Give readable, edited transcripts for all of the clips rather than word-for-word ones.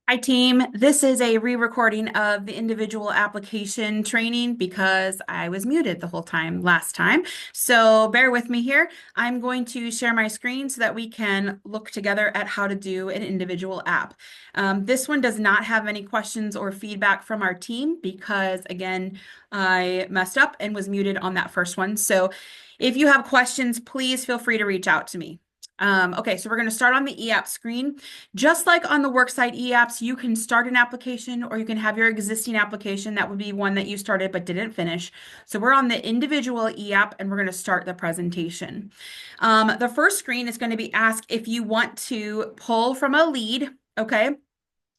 Hi team, this is a re-recording of the individual application training because I was muted the whole time last time. So bear with me here. I'm going to share my screen so that we can look together at how to do an individual app. This one does not have any questions or feedback from our team because again, I messed up and was muted on that first one. So if you have questions, please feel free to reach out to me. Okay, so we're going to start on the EApp screen. Just like on the worksite eApps, you can start an application or you can have your existing application. That would be one that you started but didn't finish. So we're on the individual eApp and we're going to start the presentation. The first screen is going to be asked if you want to pull from a lead. Okay.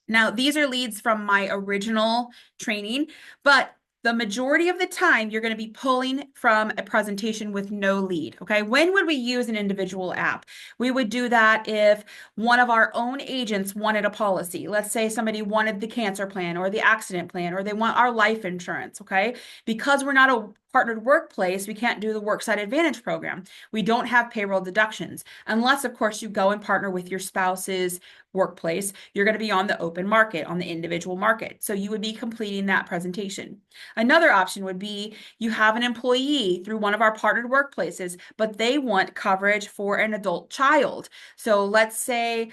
Now, these are leads from my original training, but the majority of the time, you're going to be pulling from a presentation with no lead, okay? When would we use an individual app? We would do that if one of our own agents wanted a policy. Let's say somebody wanted the cancer plan or the accident plan, or they want our life insurance, okay? Because we're not a partnered workplace, we can't do the Worksite Advantage program. We don't have payroll deductions, unless, of course, you go and partner with your spouse's workplace. You're going to be on the open market, on the individual market. So you would be completing that presentation. Another option would be you have an employee through one of our partnered workplaces, but they want coverage for an adult child. So let's say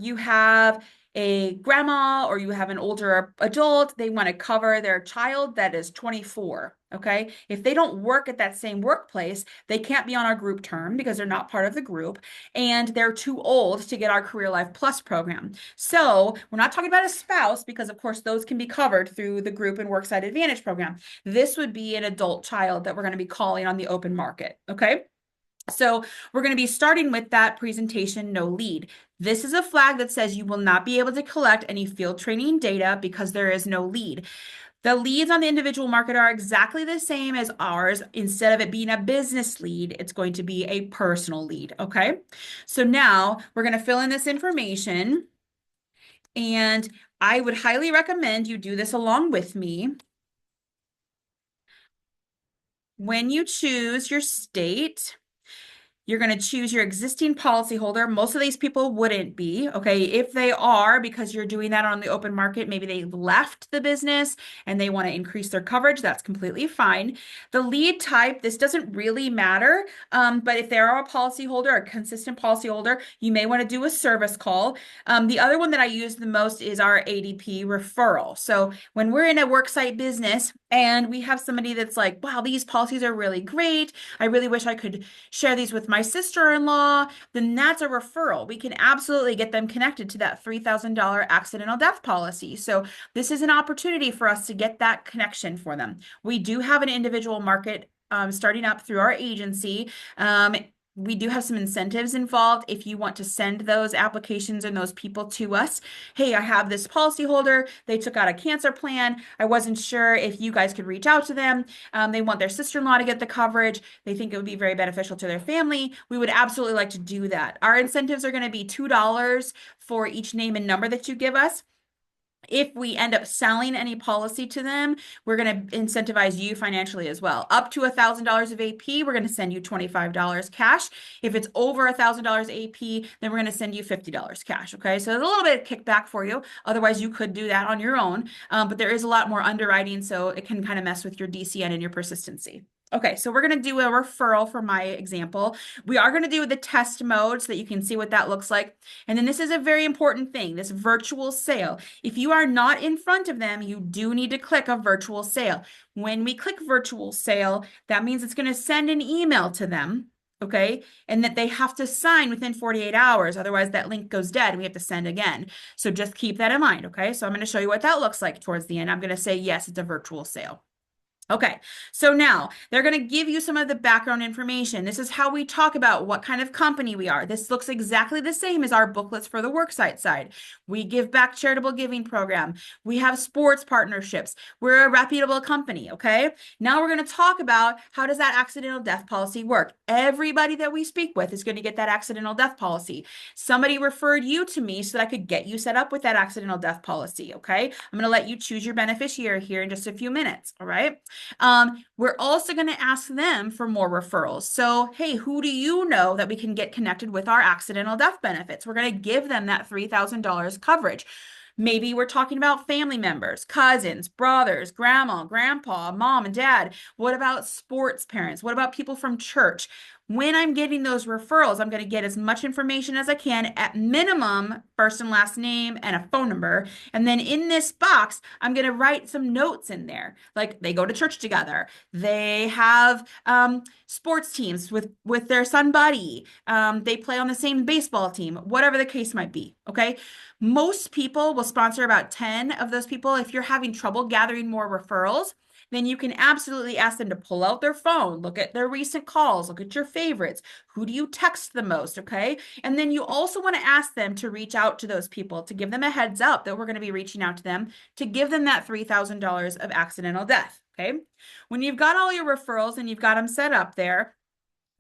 you have a grandma or you have an older adult, they want to cover their child that is 24. Okay. If they don't work at that same workplace, they can't be on our group term because they're not part of the group and they're too old to get our Career Life Plus program. So we're not talking about a spouse because, of course, those can be covered through the group and Worksite Advantage program. This would be an adult child that we're going to be calling on the open market. Okay. So we're going to be starting with that presentation, no lead. This is a flag that says you will not be able to collect any field training data because there is no lead. The leads on the individual market are exactly the same as ours. Instead of it being a business lead, it's going to be a personal lead, okay? So now we're going to fill in this information, and I would highly recommend you do this along with me. When you choose your state, you're going to choose your existing policyholder. Most of these people wouldn't be, okay? If they are, because you're doing that on the open market, maybe they left the business and they want to increase their coverage, that's completely fine. The lead type, this doesn't really matter, but if they are a policyholder, a consistent policyholder, you may want to do a service call. The other one that I use the most is our ADP referral. So when we're in a worksite business and we have somebody that's like, wow, these policies are really great. I really wish I could share these with my sister-in-law, then that's a referral. We can absolutely get them connected to that $3,000 accidental death policy. So this is an opportunity for us to get that connection for them. We do have an individual market starting up through our agency. We do have some incentives involved if you want to send those applications and those people to us. Hey, I have this policyholder. They took out a cancer plan. I wasn't sure if you guys could reach out to them. They want their sister-in-law to get the coverage. They think it would be very beneficial to their family. We would absolutely like to do that. Our incentives are going to be $2 for each name and number that you give us. If we end up selling any policy to them, we're going to incentivize you financially as well. Up to $1,000 of AP, we're going to send you $25 cash. If it's over $1,000 AP, then we're going to send you $50 cash. Okay, so there's a little bit of kickback for you. Otherwise, you could do that on your own, but there is a lot more underwriting, so it can kind of mess with your DCN and your persistency. Okay, so we're going to do a referral for my example. We are going to do the test mode so that you can see what that looks like. And then this is a very important thing, this virtual sale. If you are not in front of them, you do need to click a virtual sale. When we click virtual sale, that means it's going to send an email to them, okay? And that they have to sign within 48 hours. Otherwise, that link goes dead and we have to send again. So just keep that in mind, okay? So I'm going to show you what that looks like towards the end. I'm going to say, yes, it's a virtual sale. Okay, so now they're going to give you some of the background information. This is how we talk about what kind of company we are. This looks exactly the same as our booklets for the worksite side. We give back charitable giving program. We have sports partnerships. We're a reputable company, okay? Now we're going to talk about how does that accidental death policy work. Everybody that we speak with is going to get that accidental death policy. Somebody referred you to me so that I could get you set up with that accidental death policy, okay? I'm going to let you choose your beneficiary here in just a few minutes, all right? We're also going to ask them for more referrals. So, hey, who do you know that we can get connected with our accidental death benefits? We're going to give them that $3,000 coverage. Maybe we're talking about family members, cousins, brothers, grandma, grandpa, mom, and dad. What about sports parents? What about people from church? When I'm getting those referrals, I'm going to get as much information as I can, at minimum, first and last name and a phone number. And then in this box, I'm going to write some notes in there. Like they go to church together. They have sports teams with their son buddy. They play on the same baseball team, whatever the case might be. Okay. Most people will sponsor about 10 of those people. If you're having trouble gathering more referrals, then you can absolutely ask them to pull out their phone, look at their recent calls, look at your favorites. Who do you text the most? Okay. And then you also want to ask them to reach out to those people, to give them a heads up that we're going to be reaching out to them, to give them that $3,000 of accidental death. Okay. When you've got all your referrals and you've got them set up there,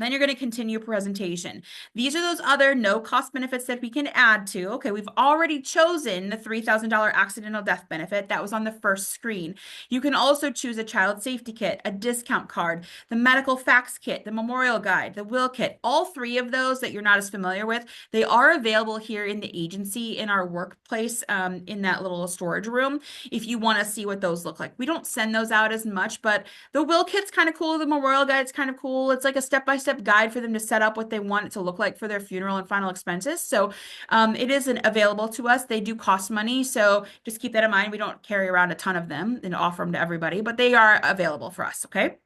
then you're going to continue presentation. These are those other no cost benefits that we can add to. Okay, we've already chosen the $3,000 accidental death benefit. That was on the first screen. You can also choose a child safety kit, a discount card, the medical facts kit, the memorial guide, the will kit. All three of those that you're not as familiar with, they are available here in the agency in our workplace, in that little storage room, if you want to see what those look like. We don't send those out as much, but the will kit's kind of cool. The memorial guide's kind of cool. It's like a step-by-step guide for them to set up what they want it to look like for their funeral and final expenses. So it isn't available to us. They do cost money. So just keep that in mind. We don't carry around a ton of them and offer them to everybody, but they are available for us. Okay.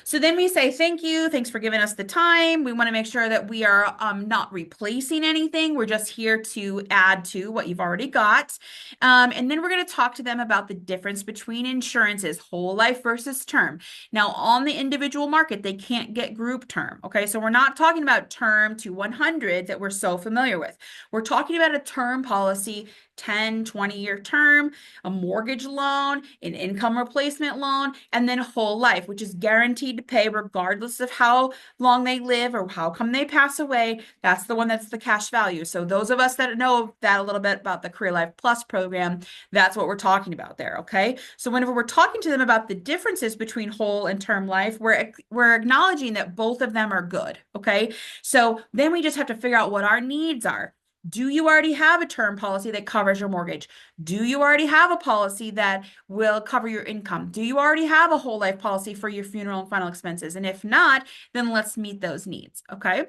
So then we say, thank you. Thanks for giving us the time. We want to make sure that we are not replacing anything. We're just here to add to what you've already got. And then we're going to talk to them about the difference between insurances, whole life versus term. Now, on the individual market, they can't get group term. Okay. So we're not talking about term to 100 that we're so familiar with. We're talking about a term policy, 10, 20-year term, a mortgage loan, an income replacement loan, and then whole life, which is guaranteed to pay regardless of how long they live or how come they pass away. That's the one that's the cash value. So those of us that know that a little bit about the Career Life Plus program, that's what we're talking about there. Okay. So whenever we're talking to them about the differences between whole and term life, we're acknowledging that both of them are good. Okay. So then we just have to figure out what our needs are. Do you already have a term policy that covers your mortgage? Do you already have a policy that will cover your income? Do you already have a whole life policy for your funeral and final expenses? And if not, then let's meet those needs. Okay.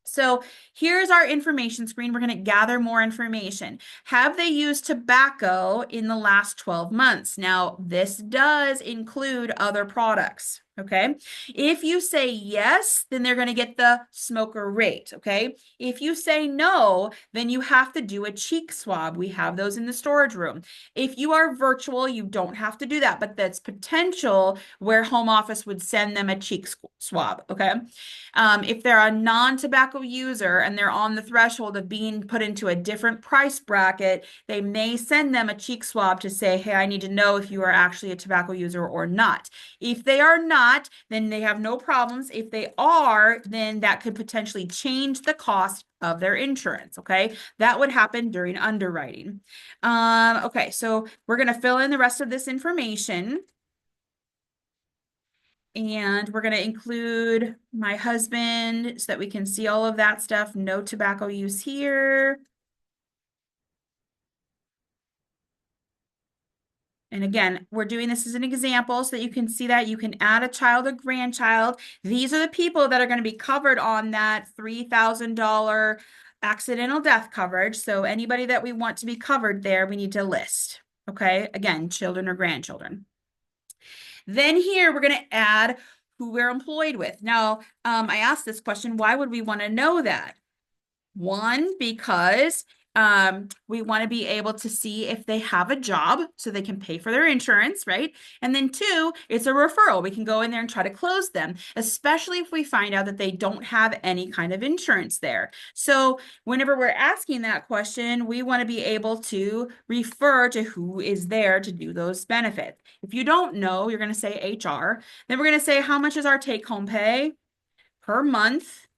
So here's our information screen. We're going to gather more information. Have they used tobacco in the last 12 months? Now, this does include other products. Okay. If you say yes, then they're going to get the smoker rate. Okay. If you say no, then you have to do a cheek swab. We have those in the storage room. If you are virtual, you don't have to do that, but that's potential where home office would send them a cheek swab. Okay. If they're a non-tobacco user and they're on the threshold of being put into a different price bracket, they may send them a cheek swab to say, hey, I need to know if you are actually a tobacco user or not. If they are not, then they have no problems. If they are, then that could potentially change the cost of their insurance. Okay. That would happen during underwriting. Okay. So we're going to fill in the rest of this information. And we're going to include my husband so that we can see all of that stuff. No tobacco use here. And again, we're doing this as an example so that you can see that you can add a child or grandchild. These are the people that are going to be covered on that $3,000 accidental death coverage. So anybody that we want to be covered there, we need to list. Okay. Again, children or grandchildren. Then here we're going to add who we're employed with. Now, I asked this question, why would we want to know that? One, because we want to be able to see if they have a job so they can pay for their insurance, right? And then two, it's a referral. We can go in there and try to close them, especially if we find out that they don't have any kind of insurance there. So whenever we're asking that question, we want to be able to refer to who is there to do those benefits. If you don't know, you're going to say HR. Then we're going to say, how much is our take-home pay per month?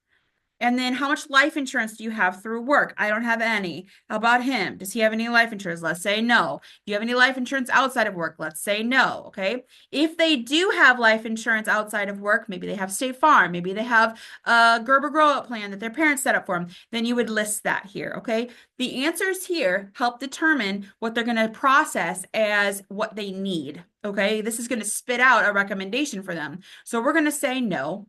And then how much life insurance do you have through work? I don't have any. How about him? Does he have any life insurance? Let's say no. Do you have any life insurance outside of work? Let's say no. Okay. If they do have life insurance outside of work, maybe they have State Farm, maybe they have a Gerber Grow Up plan that their parents set up for them, then you would list that here. Okay. The answers here help determine what they're going to process as what they need. Okay. This is going to spit out a recommendation for them. So we're going to say no.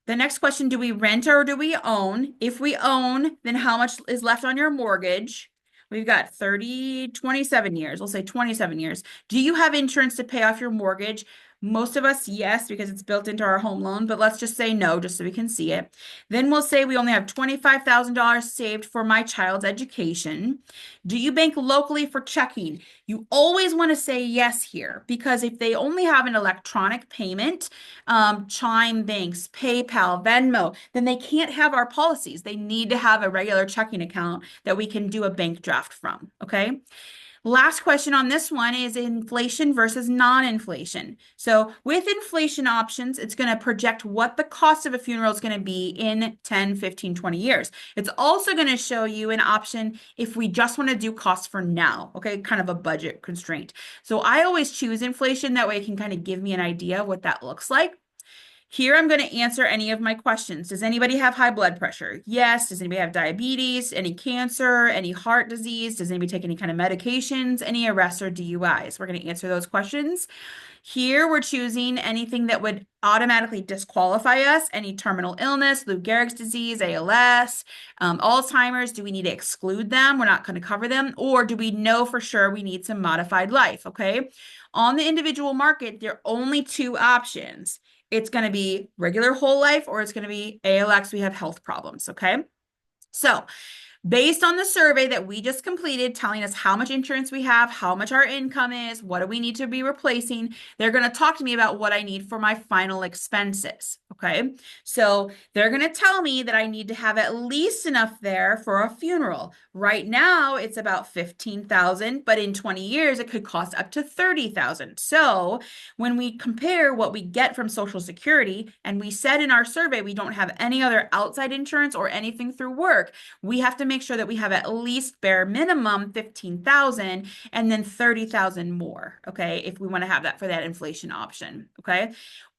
The next question, do we rent or do we own? If we own, then how much is left on your mortgage? We've got 27 years. We'll say 27 years. Do you have insurance to pay off your mortgage? Most of us, yes, because it's built into our home loan, but let's just say no, just so we can see it. Then we'll say we only have $25,000 saved for my child's education. Do you bank locally for checking? You always want to say yes here, because if they only have an electronic payment, Chime banks, PayPal, Venmo, then they can't have our policies. They need to have a regular checking account that we can do a bank draft from. Okay. Last question on this one is inflation versus non-inflation. So with inflation options, it's going to project what the cost of a funeral is going to be in 10, 15, 20 years. It's also going to show you an option if we just want to do costs for now, okay, kind of a budget constraint. So I always choose inflation. That way it can kind of give me an idea of what that looks like. Here, I'm going to answer any of my questions. Does anybody have high blood pressure? Yes. Does anybody have diabetes? Any cancer? Any heart disease? Does anybody take any kind of medications? Any arrests or DUIs? We're going to answer those questions. Here, we're choosing anything that would automatically disqualify us, any terminal illness, Lou Gehrig's disease, ALS, Alzheimer's. Do we need to exclude them? We're not going to cover them. Or do we know for sure we need some modified life? Okay. On the individual market, there are only two options. It's going to be regular whole life, or it's going to be ALX. We have health problems. Okay. So based on the survey that we just completed, telling us how much insurance we have, how much our income is, what do we need to be replacing, they're going to talk to me about what I need for my final expenses. Okay. So they're going to tell me that I need to have at least enough there for a funeral. Right now, it's about $15,000, but in 20 years, it could cost up to $30,000. So when we compare what we get from Social Security, and we said in our survey we don't have any other outside insurance or anything through work, we have to make sure that we have at least bare minimum 15,000 and then 30,000 more, okay, if we want to have that for that inflation option, okay?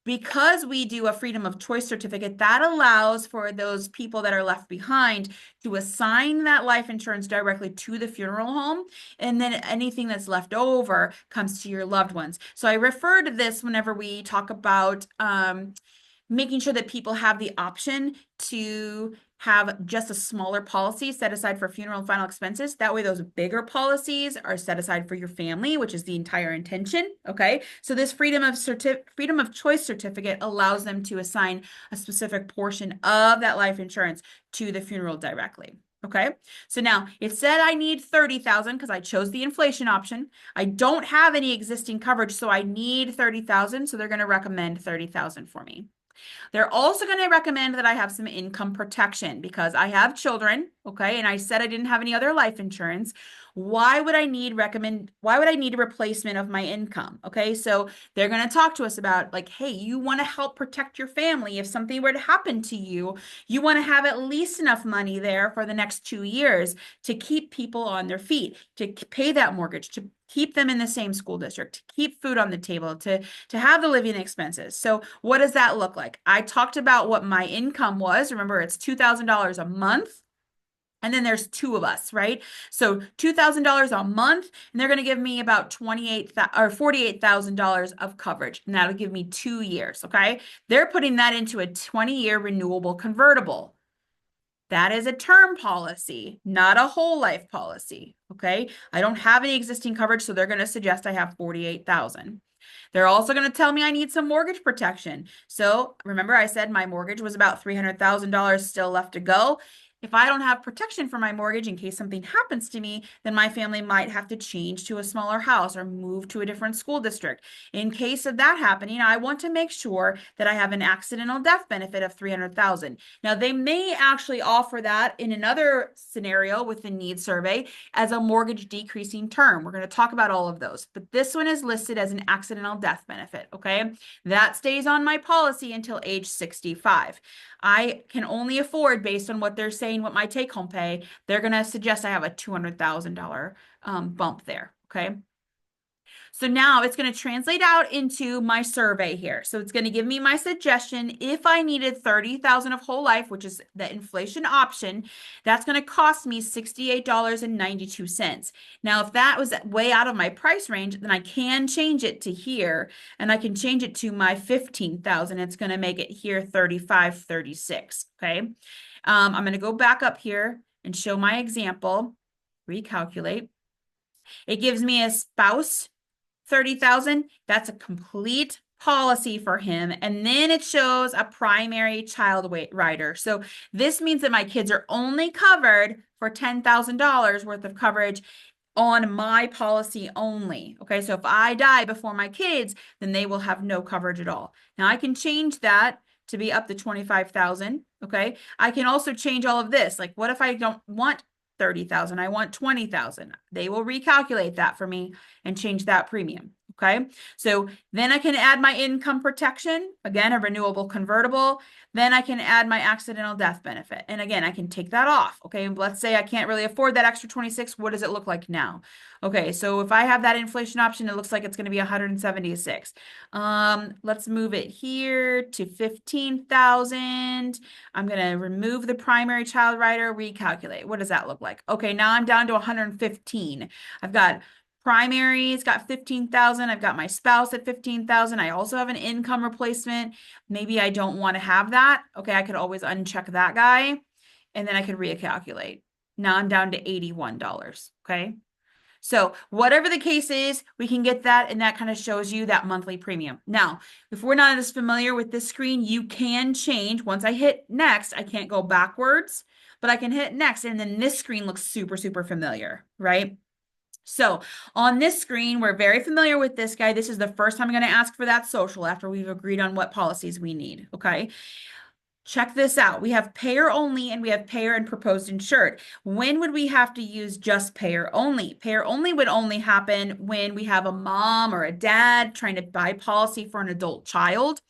Because we do a freedom of choice certificate, that allows for those people that are left behind to assign that life insurance directly to the funeral home, and then anything that's left over comes to your loved ones. So I refer to this whenever we talk about making sure that people have the option to have just a smaller policy set aside for funeral and final expenses. That way, those bigger policies are set aside for your family, which is the entire intention. Okay. So this freedom of choice certificate allows them to assign a specific portion of that life insurance to the funeral directly. Okay. So now it said I need 30,000 because I chose the inflation option. I don't have any existing coverage, so I need 30,000. So they're going to recommend 30,000 for me. They're also going to recommend that I have some income protection because I have children, okay? And I said I didn't have any other life insurance. Why would I need a replacement of my income? Okay, so they're going to talk to us about like, hey, you want to help protect your family. If something were to happen to you, you want to have at least enough money there for the next 2 years to keep people on their feet, to pay that mortgage, to keep them in the same school district, to keep food on the table, to have the living expenses. So what does that look like? I talked about what my income was. Remember, it's $2,000 a month. And then there's two of us, right? So $2,000 a month, and they're going to give me about $48,000 of coverage, and that'll give me 2 years, okay? They're putting that into a 20-year renewable convertible. That is a term policy, not a whole life policy, okay? I don't have any existing coverage, so they're going to suggest I have 48,000. They're also going to tell me I need some mortgage protection. So remember I said my mortgage was about $300,000 still left to go. If I don't have protection for my mortgage in case something happens to me, then my family might have to change to a smaller house or move to a different school district. In case of that happening, I want to make sure that I have an accidental death benefit of 300,000. Now, they may actually offer that in another scenario with the needs survey as a mortgage decreasing term. We're going to talk about all of those, but this one is listed as an accidental death benefit, okay? That stays on my policy until age 65. I can only afford, based on what they're saying, what my take home pay, they're going to suggest I have a $200,000 bump there. Okay. So now it's going to translate out into my survey here. So it's going to give me my suggestion. If I needed 30,000 of whole life, which is the inflation option, that's going to cost me $68.92. Now, if that was way out of my price range, then I can change it to here, and I can change it to my 15,000. It's going to make it here 35.36. Okay. I'm going to go back up here and show my example, recalculate. It gives me a spouse 30,000. That's a complete policy for him. And then it shows a primary child rider. So this means that my kids are only covered for $10,000 worth of coverage on my policy only. Okay, so if I die before my kids, then they will have no coverage at all. Now I can change that to be up to 25,000. Okay, I can also change all of this. Like, what if I don't want 30,000? I want 20,000. They will recalculate that for me and change that premium. Okay, so then I can add my income protection, again, a renewable convertible. Then I can add my accidental death benefit. And again, I can take that off. Okay, let's say I can't really afford that extra 26. What does it look like now? Okay, so if I have that inflation option, it looks like it's going to be 176. Let's move it here to 15,000. I'm going to remove the primary child rider, recalculate. What does that look like? Okay, now I'm down to 115. I've got primary's got 15,000. I've got my spouse at 15,000. I also have an income replacement. Maybe I don't want to have that. Okay, I could always uncheck that guy, and then I could recalculate. Now I'm down to $81. Okay. So whatever the case is, we can get that, and that kind of shows you that monthly premium. Now, if we're not as familiar with this screen, you can change. Once I hit next, I can't go backwards, but I can hit next, and then this screen looks super, super familiar, right? So on this screen, we're very familiar with this guy. This is the first time I'm going to ask for that social after we've agreed on what policies we need, okay? Check this out. We have payer only and we have payer and proposed insured. When would we have to use just payer only? Payer only would only happen when we have a mom or a dad trying to buy policy for an adult child.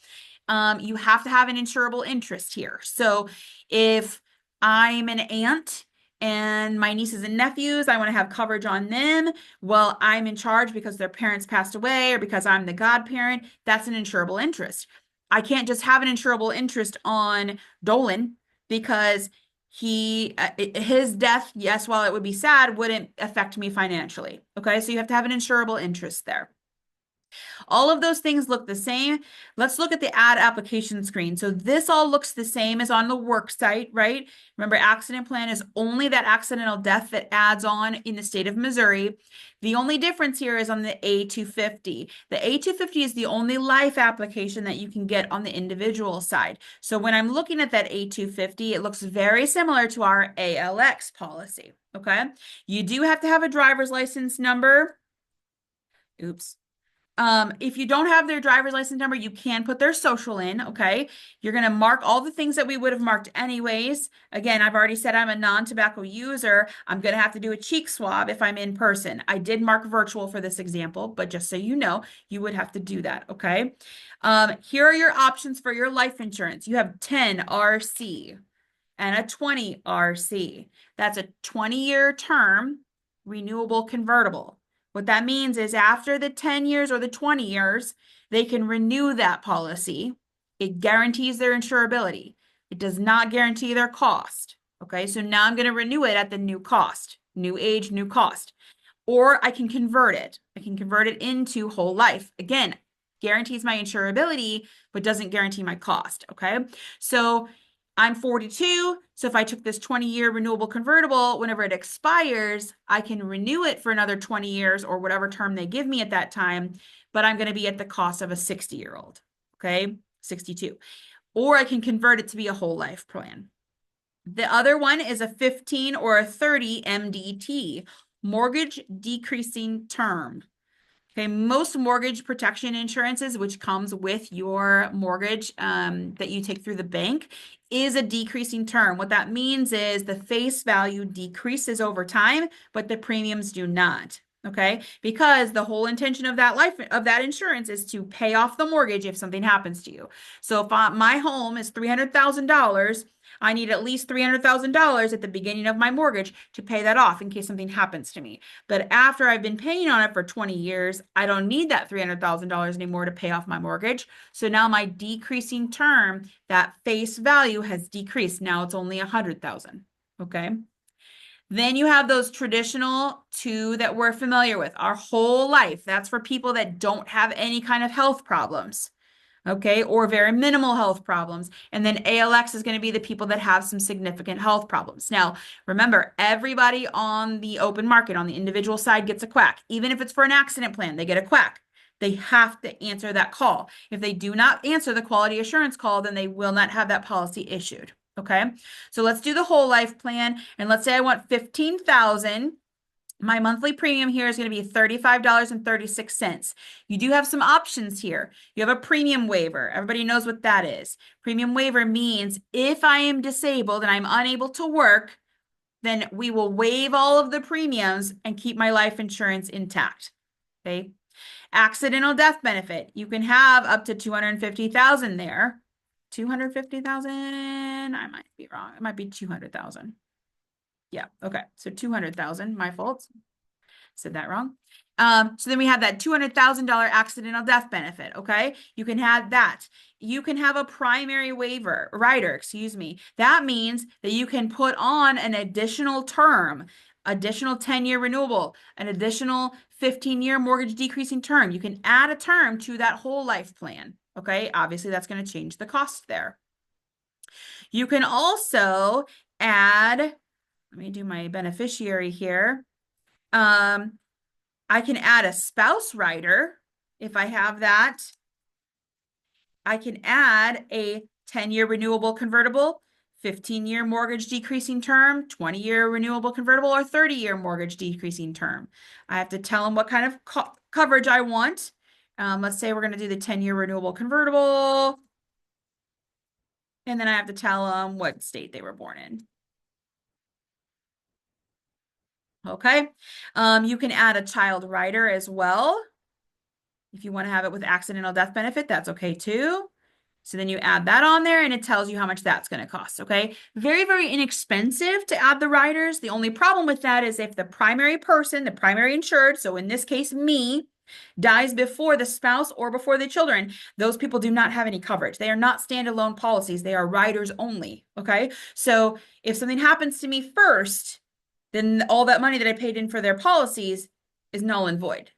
You have to have an insurable interest here. So if I'm an aunt and my nieces and nephews, I want to have coverage on them, well, I'm in charge because their parents passed away or because I'm the godparent. That's an insurable interest. I can't just have an insurable interest on Dolan because his death, yes, while it would be sad, wouldn't affect me financially. Okay, so you have to have an insurable interest there. All of those things look the same. Let's look at the add application screen. So this all looks the same as on the work site, right? Remember, accident plan is only that accidental death that adds on in the state of Missouri. The only difference here is on the A250. The A250 is the only life application that you can get on the individual side. So when I'm looking at that A250, it looks very similar to our ALX policy, okay? You do have to have a driver's license number. Oops. If you don't have their driver's license number, you can put their social in, okay? You're going to mark all the things that we would have marked anyways. Again, I've already said I'm a non-tobacco user. I'm going to have to do a cheek swab if I'm in person. I did mark virtual for this example, but just so you know, you would have to do that, okay? Here are your options for your life insurance. You have 10 RC and a 20 RC. That's a 20-year term renewable convertible. What that means is after the 10 years or the 20 years, they can renew that policy. It guarantees their insurability. It does not guarantee their cost. Okay, so now I'm going to renew it at the new cost, new age, new cost. Or I can convert it. I can convert it into whole life. Again, guarantees my insurability, but doesn't guarantee my cost. Okay, so I'm 42, so if I took this 20-year renewable convertible, whenever it expires, I can renew it for another 20 years or whatever term they give me at that time, but I'm going to be at the cost of a 60-year-old, okay, 62. Or I can convert it to be a whole life plan. The other one is a 15 or a 30 MDT, mortgage decreasing term. Okay, most mortgage protection insurances, which comes with your mortgage that you take through the bank, is a decreasing term. What that means is the face value decreases over time, but the premiums do not. Okay, because the whole intention of that insurance is to pay off the mortgage if something happens to you. So if my home is $300,000, I need at least $300,000 at the beginning of my mortgage to pay that off in case something happens to me. But after I've been paying on it for 20 years, I don't need that $300,000 anymore to pay off my mortgage. So now my decreasing term, that face value has decreased. Now it's only 100,000. Okay. Then you have those traditional two that we're familiar with our whole life. That's for people that don't have any kind of health problems. Okay, or very minimal health problems. And then ALX is going to be the people that have some significant health problems. Now, remember, everybody on the open market, on the individual side, gets a quack. Even if it's for an accident plan, they get a quack. They have to answer that call. If they do not answer the quality assurance call, then they will not have that policy issued. Okay, so let's do the whole life plan. And let's say I want 15,000. My monthly premium here is going to be $35.36. You do have some options here. You have a premium waiver. Everybody knows what that is. Premium waiver means if I am disabled and I'm unable to work, then we will waive all of the premiums and keep my life insurance intact. Okay. Accidental death benefit. You can have up to 250,000 there. 250,000. I might be wrong. It might be 200,000. Yeah. Okay. So 200,000, my fault. Said that wrong. So then we have that $200,000 accidental death benefit. Okay. You can have that. You can have a primary rider, excuse me. That means that you can put on an additional term, additional 10-year renewable, an additional 15-year mortgage decreasing term. You can add a term to that whole life plan. Okay. Obviously that's going to change the cost there. You can also add, let me do my beneficiary here. I can add a spouse rider if I have that. I can add a 10-year renewable convertible, 15-year mortgage decreasing term, 20-year renewable convertible, or 30-year mortgage decreasing term. I have to tell them what kind of coverage I want. Let's say we're going to do the 10-year renewable convertible. And then I have to tell them what state they were born in. Okay. You can add a child rider as well. If you want to have it with accidental death benefit, that's okay too. So then you add that on there and it tells you how much that's going to cost. Okay. Very, very inexpensive to add the riders. The only problem with that is if the primary person, the primary insured, so in this case, me, dies before the spouse or before the children, those people do not have any coverage. They are not standalone policies. They are riders only. Okay. So if something happens to me first, then all that money that I paid in for their policies is null and void.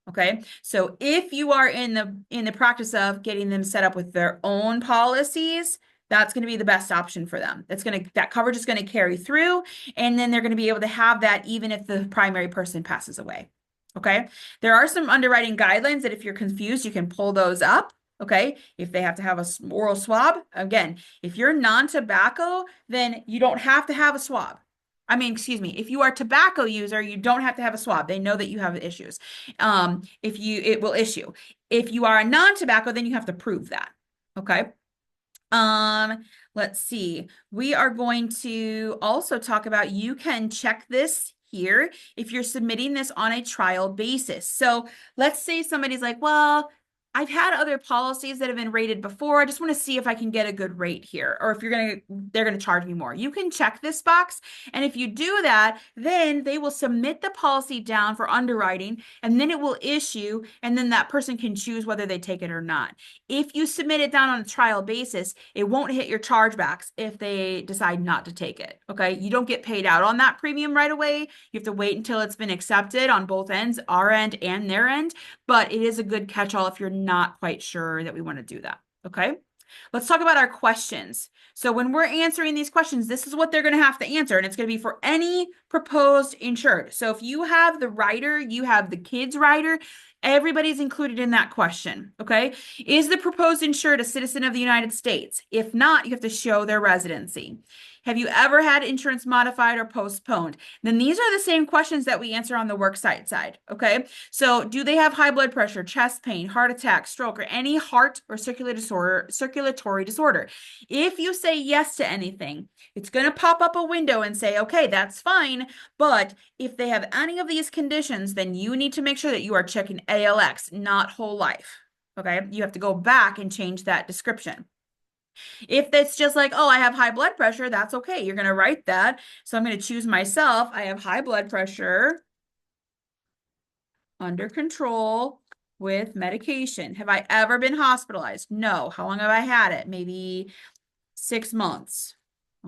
Okay. So if you are in the practice of getting them set up with their own policies, that's going to be the best option for them. That coverage is going to carry through, and then they're going to be able to have that even if the primary person passes away. Okay. There are some underwriting guidelines that if you're confused, you can pull those up. Okay. If they have to have a oral swab, again, if you're non-tobacco, then you don't have to have a swab. Excuse me, if you are a tobacco user, you don't have to have a swab. They know that you have issues. It will issue. If you are a non-tobacco, then you have to prove that. Okay. Let's see. We are going to also talk about, you can check this here if you're submitting this on a trial basis. So let's say somebody's like, well, I've had other policies that have been rated before. I just want to see if I can get a good rate here, or if they're going to charge me more. You can check this box. And if you do that, then they will submit the policy down for underwriting, and then it will issue, and then that person can choose whether they take it or not. If you submit it down on a trial basis, it won't hit your chargebacks if they decide not to take it. Okay. You don't get paid out on that premium right away. You have to wait until it's been accepted on both ends, our end and their end, but it is a good catch-all if you're not quite sure that we want to do that. Okay. Let's talk about our questions. So when we're answering these questions, this is what they're going to have to answer, and it's going to be for any proposed insured. So if you have the rider, you have the kids rider, everybody's included in that question. Okay. Is the proposed insured a citizen of the United States? If not, you have to show their residency. Have you ever had insurance modified or postponed? Then these are the same questions that we answer on the worksite side, okay? So do they have high blood pressure, chest pain, heart attack, stroke, or any heart or circulatory disorder? If you say yes to anything, it's going to pop up a window and say, okay, that's fine. But if they have any of these conditions, then you need to make sure that you are checking ALX, not whole life. Okay, you have to go back and change that description. If it's just like, oh, I have high blood pressure, that's okay. You're going to write that. So I'm going to choose myself. I have high blood pressure under control with medication. Have I ever been hospitalized? No. How long have I had it? Maybe 6 months.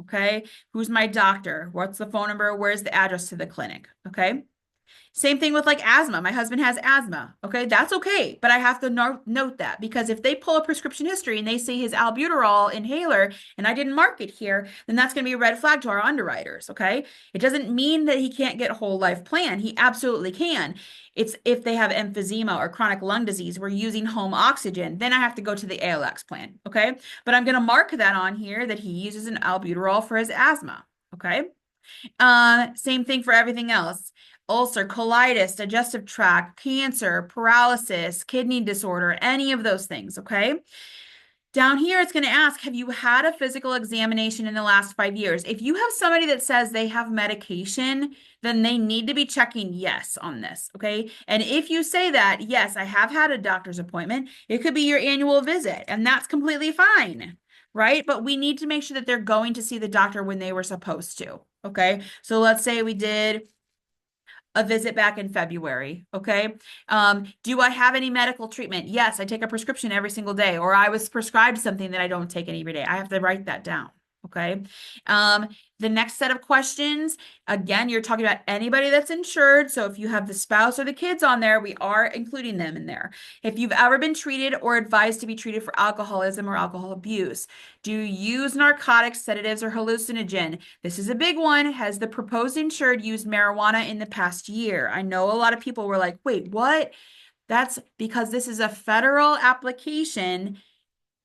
Okay. Who's my doctor? What's the phone number? Where's the address to the clinic? Okay. Same thing with like asthma. My husband has asthma. Okay, that's okay. But I have to note that because if they pull a prescription history and they see his albuterol inhaler and I didn't mark it here, then that's going to be a red flag to our underwriters. Okay, it doesn't mean that he can't get a whole life plan. He absolutely can. It's if they have emphysema or chronic lung disease, we're using home oxygen, then I have to go to the ALX plan. Okay, but I'm going to mark that on here that he uses an albuterol for his asthma. Okay. Same thing for everything else. Ulcer, colitis, digestive tract, cancer, paralysis, kidney disorder, any of those things, okay? Down here, it's going to ask, have you had a physical examination in the last 5 years? If you have somebody that says they have medication, then they need to be checking yes on this, okay? And if you say that, yes, I have had a doctor's appointment, it could be your annual visit, and that's completely fine, right? But we need to make sure that they're going to see the doctor when they were supposed to, okay? So let's say we did a visit back in February. Okay. Do I have any medical treatment? Yes, I take a prescription every single day, or I was prescribed something that I don't take every day. I have to write that down. Okay. The next set of questions, again, you're talking about anybody that's insured. So if you have the spouse or the kids on there, we are including them in there. If you've ever been treated or advised to be treated for alcoholism or alcohol abuse, do you use narcotics, sedatives, or hallucinogen? This is a big one. Has the proposed insured used marijuana in the past year? I know a lot of people were like, wait, what? That's because this is a federal application.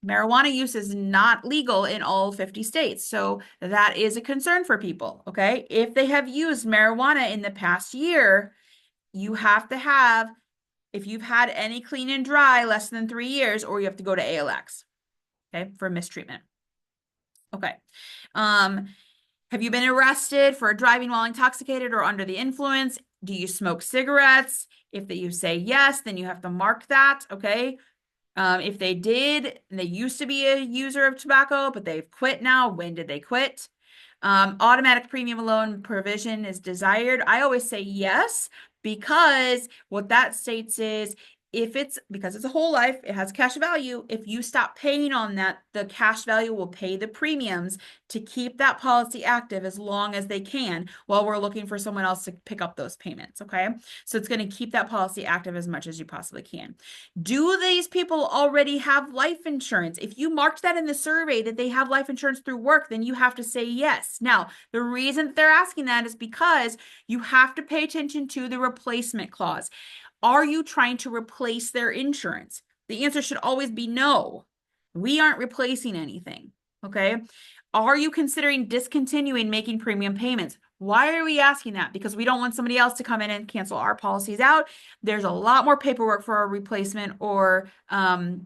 Marijuana use is not legal in all 50 states. So that is a concern for people. Okay. If they have used marijuana in the past year, you have to have, if you've had any clean and dry less than 3 years, or you have to go to ALX, okay, for mistreatment. Okay. Have you been arrested for driving while intoxicated or under the influence? Do you smoke cigarettes? If you say yes, then you have to mark that. Okay. If they did, they used to be a user of tobacco, but they've quit now. When did they quit? Automatic premium loan provision is desired. I always say yes, because what that states is if it's because it's a whole life, it has cash value. If you stop paying on that, the cash value will pay the premiums to keep that policy active as long as they can while we're looking for someone else to pick up those payments. Okay. So it's going to keep that policy active as much as you possibly can. Do these people already have life insurance? If you marked that in the survey that they have life insurance through work, then you have to say yes. Now, the reason that they're asking that is because you have to pay attention to the replacement clause. Are you trying to replace their insurance? The answer should always be no. We aren't replacing anything. Okay. Are you considering discontinuing making premium payments? Why are we asking that? Because we don't want somebody else to come in and cancel our policies out. There's a lot more paperwork for a replacement or a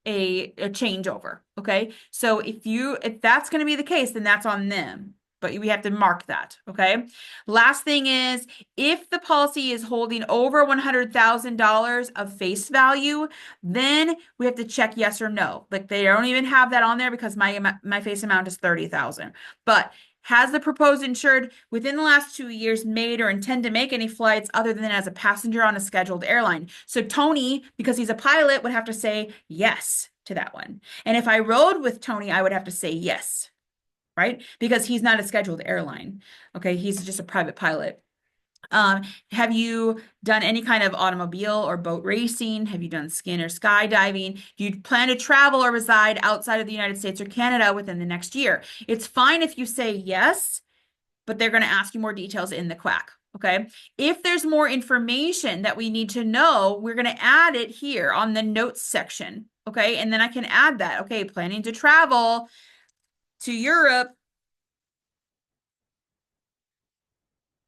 changeover. Okay. So if that's going to be the case, then that's on them. But we have to mark that. Okay. Last thing is, if the policy is holding over $100,000 of face value, then we have to check yes or no. Like they don't even have that on there because my face amount is 30,000. But has the proposed insured within the last 2 years made or intend to make any flights other than as a passenger on a scheduled airline? So Tony, because he's a pilot, would have to say yes to that one. And if I rode with Tony, I would have to say yes, right? Because he's not a scheduled airline. Okay, he's just a private pilot. Have you done any kind of automobile or boat racing? Have you done skin or skydiving? Do you plan to travel or reside outside of the United States or Canada within the next year? It's fine if you say yes, but they're going to ask you more details in the quack. Okay. If there's more information that we need to know, we're going to add it here on the notes section. Okay. And then I can add that. Okay. Planning to travel to Europe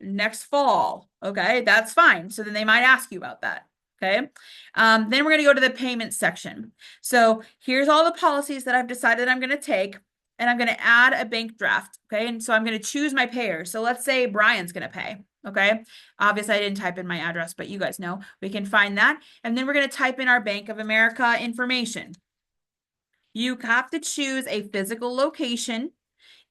next fall. Okay, that's fine. So then they might ask you about that. Okay. Then we're going to go to the payment section. So here's all the policies that I've decided I'm going to take, and I'm going to add a bank draft. Okay. And so I'm going to choose my payer. So let's say Brian's going to pay. Okay. Obviously, I didn't type in my address, but you guys know we can find that. And then we're going to type in our Bank of America information. You have to choose a physical location.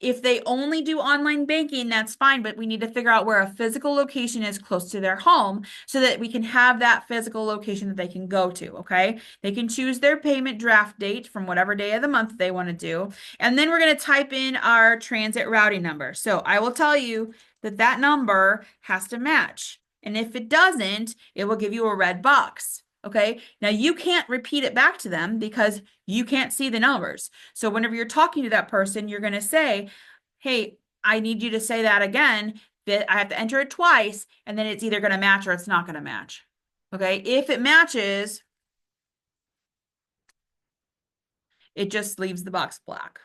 If they only do online banking, that's fine, but we need to figure out where a physical location is close to their home so that we can have that physical location that they can go to, okay? They can choose their payment draft date from whatever day of the month they want to do. And then we're going to type in our transit routing number. So I will tell you that that number has to match. And if it doesn't, it will give you a red box. Okay. Now you can't repeat it back to them because you can't see the numbers. So whenever you're talking to that person, you're going to say, hey, I need you to say that again. That I have to enter it twice, and then it's either going to match or it's not going to match. Okay. If it matches, it just leaves the box black.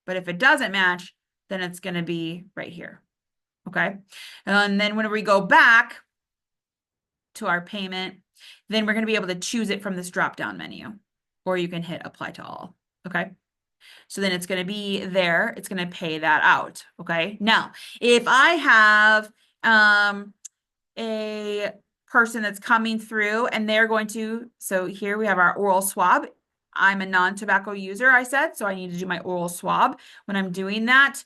But if it doesn't match, then it's going to be right here. Okay. And then when we go back to our payment, then we're going to be able to choose it from this drop-down menu, or you can hit apply to all. Okay. So then it's going to be there. It's going to pay that out. Okay. Now, if I have a person that's coming through and they're going to, so here we have our oral swab. I'm a non-tobacco user, I said, so I need to do my oral swab. When I'm doing that,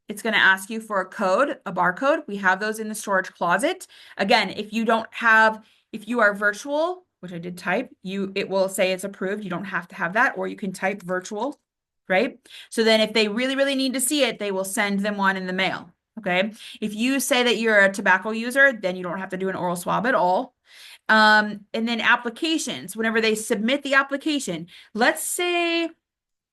it's going to ask you for a code, a barcode. We have those in the storage closet. Again, if you don't have, if you are virtual, which I did type, it will say it's approved. You don't have to have that, or you can type virtual, right? So then if they really, really need to see it, they will send them one in the mail. Okay. If you say that you're a tobacco user, then you don't have to do an oral swab at all. And then applications, whenever they submit the application, let's say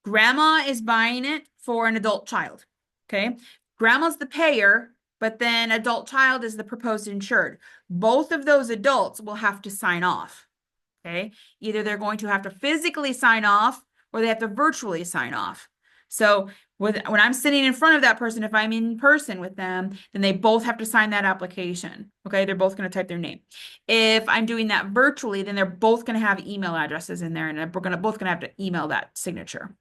grandma is buying it for an adult child. Okay. Grandma's the payer, but then adult child is the proposed insured. Both of those adults will have to sign off. Okay. Either they're going to have to physically sign off or they have to virtually sign off. So when I'm sitting in front of that person, if I'm in person with them, then they both have to sign that application. Okay. They're both going to type their name. If I'm doing that virtually, then they're both going to have email addresses in there, and we're both going to have to email that signature.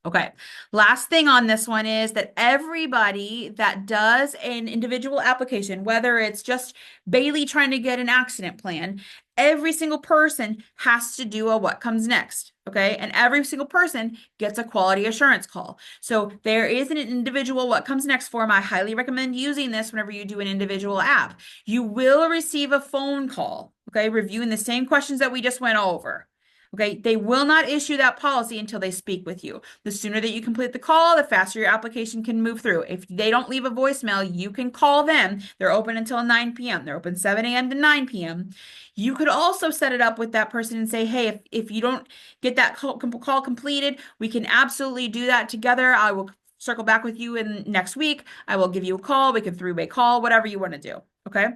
Okay, last thing on this one is that everybody that does an individual application, whether it's just Bailey trying to get an accident plan, every single person has to do a what comes next. Okay, and every single person gets a quality assurance call. So there is an individual what comes next form. I highly recommend using this whenever you do an individual app. You will receive a phone call, okay, reviewing the same questions that we just went over. Okay, they will not issue that policy until they speak with you. The sooner that you complete the call, the faster your application can move through. If they don't leave a voicemail, you can call them. They're open until 9 p.m. They're open 7 a.m. to 9 p.m. You could also set it up with that person and say, hey, if you don't get that call completed, we can absolutely do that together. I will circle back with you in next week. I will give you a call. We can three-way call, whatever you want to do. Okay.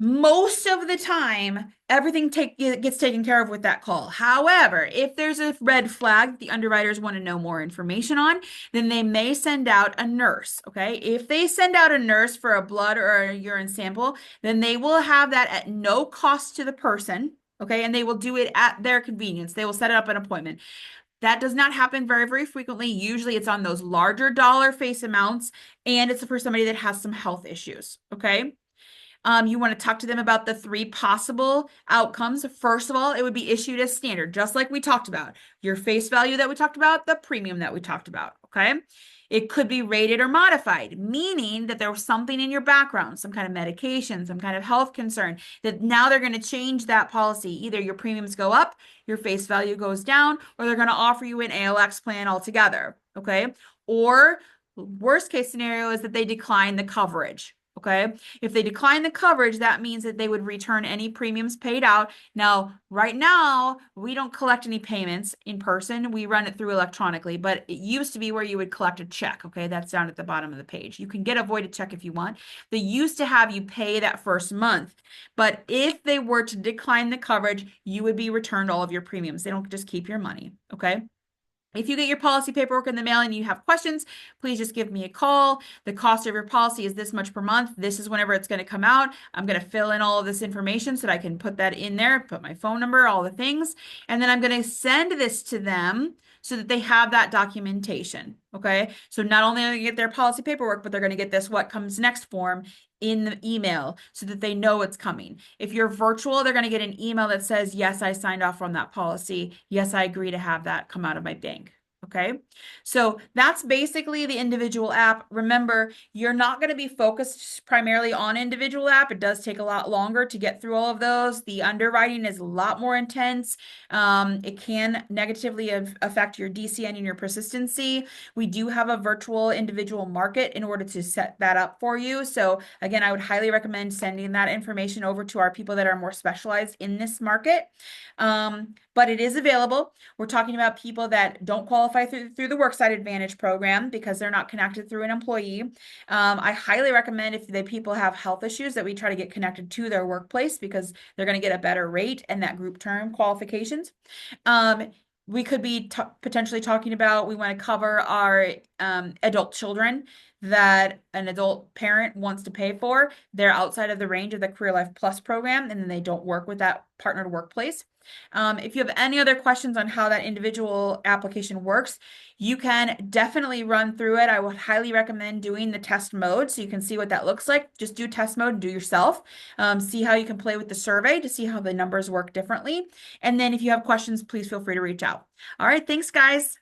Most of the time, everything gets taken care of with that call. However, if there's a red flag the underwriters want to know more information on, then they may send out a nurse, okay? If they send out a nurse for a blood or a urine sample, then they will have that at no cost to the person, okay? And they will do it at their convenience. They will set up an appointment. That does not happen very, very frequently. Usually it's on those larger dollar face amounts, and it's for somebody that has some health issues, okay? You want to talk to them about the 3 possible outcomes. First of all, it would be issued as standard, just like we talked about. Your face value that we talked about, the premium that we talked about, okay? It could be rated or modified, meaning that there was something in your background, some kind of medication, some kind of health concern, that now they're going to change that policy. Either your premiums go up, your face value goes down, or they're going to offer you an ALX plan altogether, okay? Or worst case scenario is that they decline the coverage. Okay. If they decline the coverage, that means that they would return any premiums paid out. Now, right now, we don't collect any payments in person. We run it through electronically, but it used to be where you would collect a check. Okay. That's down at the bottom of the page. You can get a voided check if you want. They used to have you pay that first month, but if they were to decline the coverage, you would be returned all of your premiums. They don't just keep your money. Okay. If you get your policy paperwork in the mail and you have questions, please just give me a call. The cost of your policy is this much per month. This is whenever it's going to come out. I'm going to fill in all of this information so that I can put that in there, put my phone number, all the things. And then I'm going to send this to them so that they have that documentation. Okay. So not only are they going to get their policy paperwork, but they're going to get this what comes next form in the email so that they know it's coming. If you're virtual, they're going to get an email that says, yes, I signed off on that policy. Yes, I agree to have that come out of my bank. Okay, so that's basically the individual app. Remember, you're not going to be focused primarily on individual app. It does take a lot longer to get through all of those. The underwriting is a lot more intense. It can negatively affect your DCN and your persistency. We do have a virtual individual market in order to set that up for you. So again, I would highly recommend sending that information over to our people that are more specialized in this market. But it is available. We're talking about people that don't qualify through the Worksite Advantage program because they're not connected through an employee. I highly recommend if the people have health issues that we try to get connected to their workplace because they're going to get a better rate and that group term qualifications. We could be potentially talking about, we want to cover our adult children that an adult parent wants to pay for. They're outside of the range of the Career Life Plus program, and then they don't work with that partnered workplace. If you have any other questions on how that individual application works, you can definitely run through it. I would highly recommend doing the test mode so you can see what that looks like. Just do test mode and do yourself. See how you can play with the survey to see how the numbers work differently. And then if you have questions, please feel free to reach out. All right, thanks, guys.